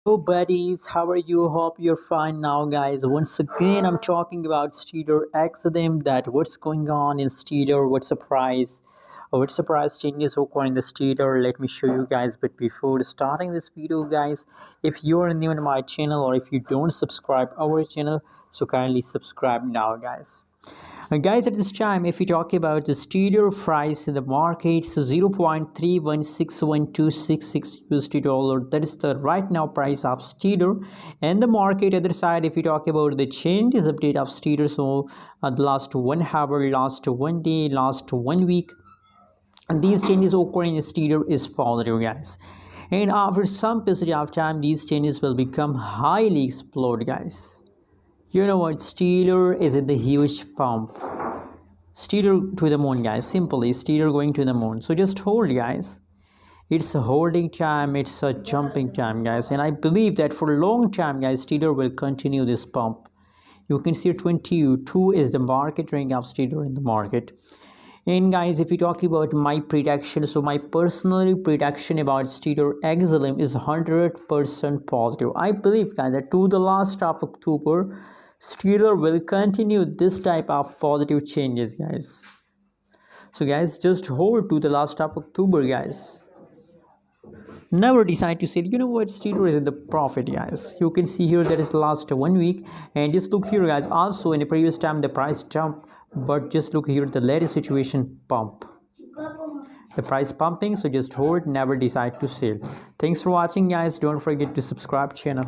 Hello buddies, how are you? Hope you're fine now guys. Once again I'm talking about Stellar XLM, that what's going on in Stellar, what's the price changes occurring in the Stellar. Let me show you guys, but before starting this video guys, if you're new to my channel or if you don't subscribe our channel, so kindly subscribe now guys. Guys, at this time, if we talk about the stereo price in the market, so 0.31612666 USD dollar, that is the right now price of stereo. And the market other side, if we talk about the changes update of stereo, so the last 1 hour, last 1 day, last 1 week, and these changes occurring in stereo is positive, guys. And after some period of time, these changes will become highly explode, guys. You know what? Stellar is in the huge pump. Stellar to the moon, guys. Simply, Stellar going to the moon. So just hold, guys. It's a holding time. It's a jumping time, guys. And I believe that for a long time, guys, Stellar will continue this pump. You can see 22 is the market rank of Stellar in the market. And guys, if we talk about my prediction, so my personal prediction about Stellar XLM is 100% positive. I believe, guys, that to the last of October, Stellar will continue this type of positive changes, guys. So guys, just hold to the last of October, guys. Never decide to say, you know what, Stellar is in the profit, guys. You can see here that is last 1 week, and just look here, guys. Also in the previous time the price jumped, but just look here the latest situation pump. The price pumping, so just hold, never decide to sell. Thanks for watching, guys. Don't forget to subscribe channel.